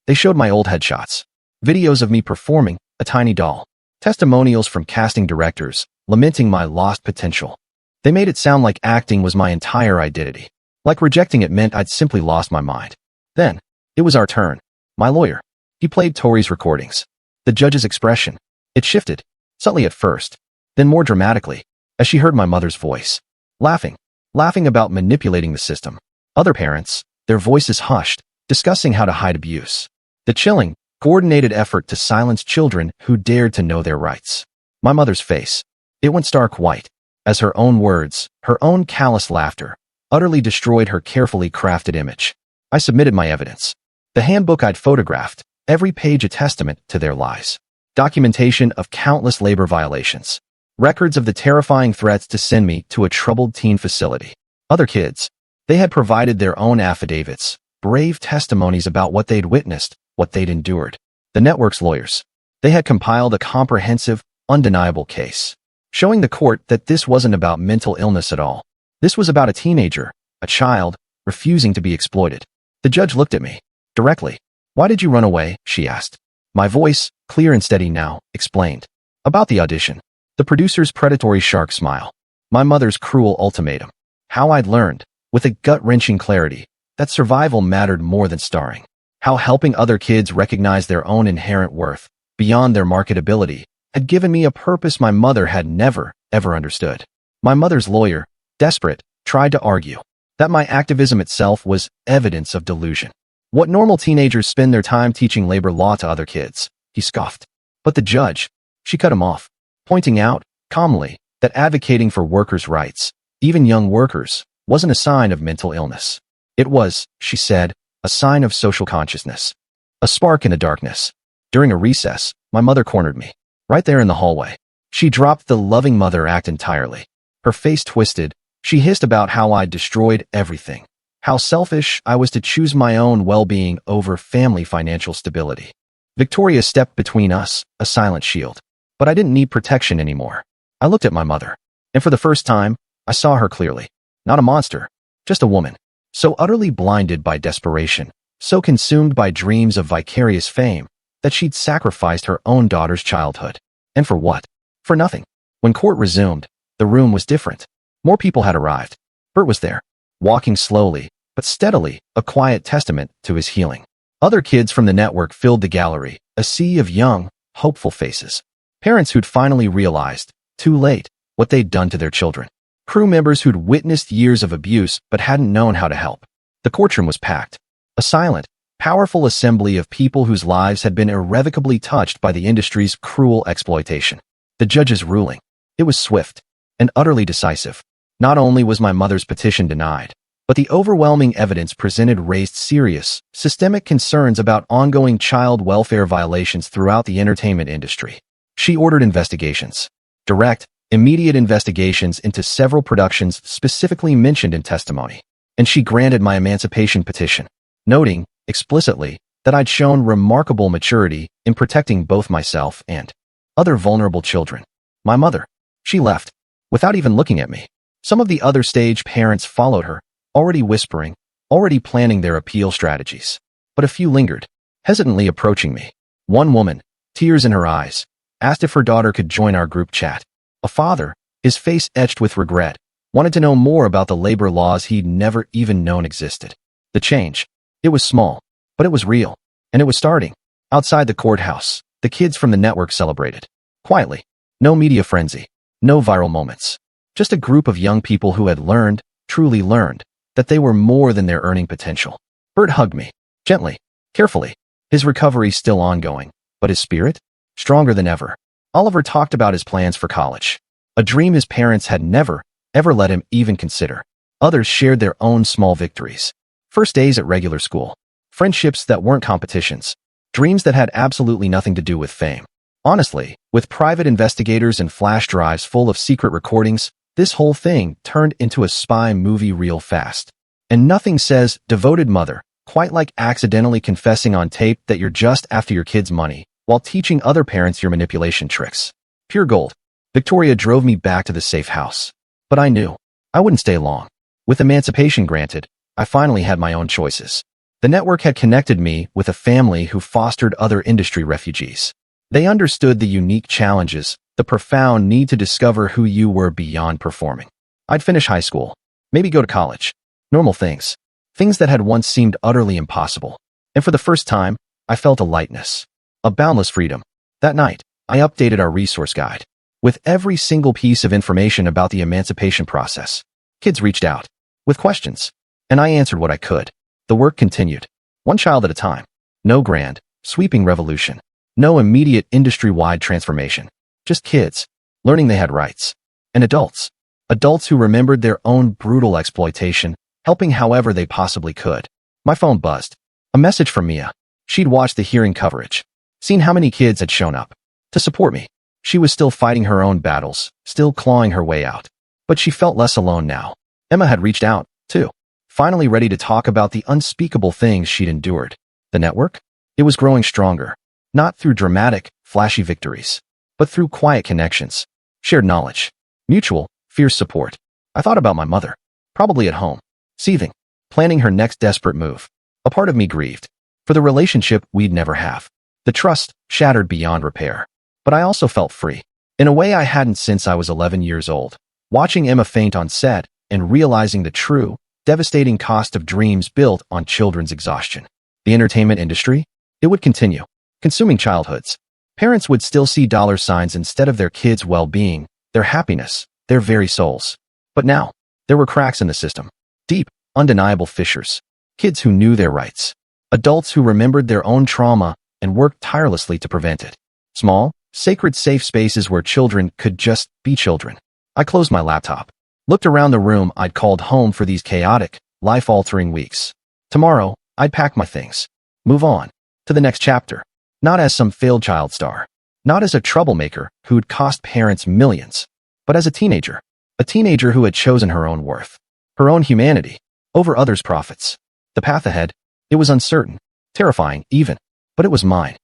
They showed my old headshots, videos of me performing, a tiny doll, testimonials from casting directors, lamenting my lost potential. They made it sound like acting was my entire identity. Like rejecting it meant I'd simply lost my mind. Then, it was our turn. My lawyer. He played Tori's recordings. The judge's expression. It shifted, subtly at first, then more dramatically, as she heard my mother's voice. Laughing about manipulating the system. Other parents, their voices hushed, discussing how to hide abuse. The chilling, coordinated effort to silence children who dared to know their rights. My mother's face. It went stark white, as her own words, her own callous laughter, utterly destroyed her carefully crafted image. I submitted my evidence. The handbook I'd photographed, every page a testament to their lies. Documentation of countless labor violations. Records of the terrifying threats to send me to a troubled teen facility. Other kids. They had provided their own affidavits, brave testimonies about what they'd witnessed, what they'd endured. The network's lawyers. They had compiled a comprehensive, undeniable case, showing the court that this wasn't about mental illness at all. This was about a teenager, a child, refusing to be exploited. The judge looked at me, directly. "Why did you run away?" she asked. My voice, clear and steady now, explained. About the audition. The producer's predatory shark smile. My mother's cruel ultimatum. How I'd learned, with a gut-wrenching clarity, that survival mattered more than starring. How helping other kids recognize their own inherent worth, beyond their marketability, had given me a purpose my mother had never, ever understood. My mother's lawyer, desperate, tried to argue that my activism itself was evidence of delusion. What normal teenagers spend their time teaching labor law to other kids, he scoffed. But the judge, she cut him off, pointing out, calmly, that advocating for workers' rights, even young workers, wasn't a sign of mental illness. It was, she said, a sign of social consciousness. A spark in the darkness. During a recess, my mother cornered me, right there in the hallway. She dropped the loving mother act entirely. Her face twisted. She hissed about how I'd destroyed everything. How selfish I was to choose my own well-being over family financial stability. Victoria stepped between us, a silent shield. But I didn't need protection anymore. I looked at my mother, and for the first time, I saw her clearly. Not a monster, just a woman. So utterly blinded by desperation, so consumed by dreams of vicarious fame, that she'd sacrificed her own daughter's childhood. And for what? For nothing. When court resumed, the room was different. More people had arrived. Bert was there, walking slowly, but steadily, a quiet testament to his healing. Other kids from the network filled the gallery, a sea of young, hopeful faces. Parents who'd finally realized, too late, what they'd done to their children. Crew members who'd witnessed years of abuse but hadn't known how to help. The courtroom was packed. A silent, powerful assembly of people whose lives had been irrevocably touched by the industry's cruel exploitation. The judge's ruling. It was swift and utterly decisive. Not only was my mother's petition denied, but the overwhelming evidence presented raised serious, systemic concerns about ongoing child welfare violations throughout the entertainment industry. She ordered investigations. Direct, immediate investigations into several productions specifically mentioned in testimony. And she granted my emancipation petition, noting, explicitly, that I'd shown remarkable maturity in protecting both myself and other vulnerable children. My mother. She left, without even looking at me. Some of the other stage parents followed her, already whispering, already planning their appeal strategies. But a few lingered, hesitantly approaching me. One woman, tears in her eyes, asked if her daughter could join our group chat. A father, his face etched with regret, wanted to know more about the labor laws he'd never even known existed. The change. It was small, but it was real, and it was starting. Outside the courthouse, the kids from the network celebrated. Quietly. No media frenzy. No viral moments. Just a group of young people who had learned, truly learned, that they were more than their earning potential. Bert hugged me, gently, carefully. His recovery still ongoing, but his spirit? Stronger than ever. Oliver talked about his plans for college. A dream his parents had never, ever let him even consider. Others shared their own small victories. First days at regular school. Friendships that weren't competitions. Dreams that had absolutely nothing to do with fame. Honestly, with private investigators and flash drives full of secret recordings, this whole thing turned into a spy movie real fast. And nothing says devoted mother quite like accidentally confessing on tape that you're just after your kid's money while teaching other parents your manipulation tricks. Pure gold. Victoria drove me back to the safe house. But I knew I wouldn't stay long. With emancipation granted, I finally had my own choices. The network had connected me with a family who fostered other industry refugees. They understood the unique challenges, the profound need to discover who you were beyond performing. I'd finish high school, maybe go to college. Normal things. Things that had once seemed utterly impossible. And for the first time, I felt a lightness. A boundless freedom. That night, I updated our resource guide with every single piece of information about the emancipation process. Kids reached out with questions, and I answered what I could. The work continued, one child at a time. No grand, sweeping revolution. No immediate industry-wide transformation. Just kids, learning they had rights. And adults. Adults who remembered their own brutal exploitation, helping however they possibly could. My phone buzzed. A message from Mia. She'd watched the hearing coverage, seen how many kids had shown up to support me. She was still fighting her own battles, still clawing her way out. But she felt less alone now. Emma had reached out, too, finally ready to talk about the unspeakable things she'd endured. The network? It was growing stronger, not through dramatic, flashy victories, but through quiet connections, shared knowledge, mutual, fierce support. I thought about my mother, probably at home, seething, planning her next desperate move. A part of me grieved for the relationship we'd never have. The trust shattered beyond repair. But I also felt free, in a way I hadn't since I was 11 years old. Watching Emma faint on set and realizing the true, devastating cost of dreams built on children's exhaustion. The entertainment industry? It would continue, consuming childhoods. Parents would still see dollar signs instead of their kids' well-being, their happiness, their very souls. But now, there were cracks in the system. Deep, undeniable fissures. Kids who knew their rights. Adults who remembered their own trauma and worked tirelessly to prevent it. Small, sacred safe spaces where children could just be children. I closed my laptop, looked around the room I'd called home for these chaotic, life-altering weeks. Tomorrow, I'd pack my things, move on, to the next chapter. Not as some failed child star, not as a troublemaker who'd cost parents millions, but as a teenager who had chosen her own worth, her own humanity, over others' profits. The path ahead, it was uncertain, terrifying even, but it was mine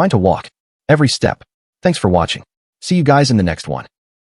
to walk, every step. Thanks for watching. See you guys in the next one.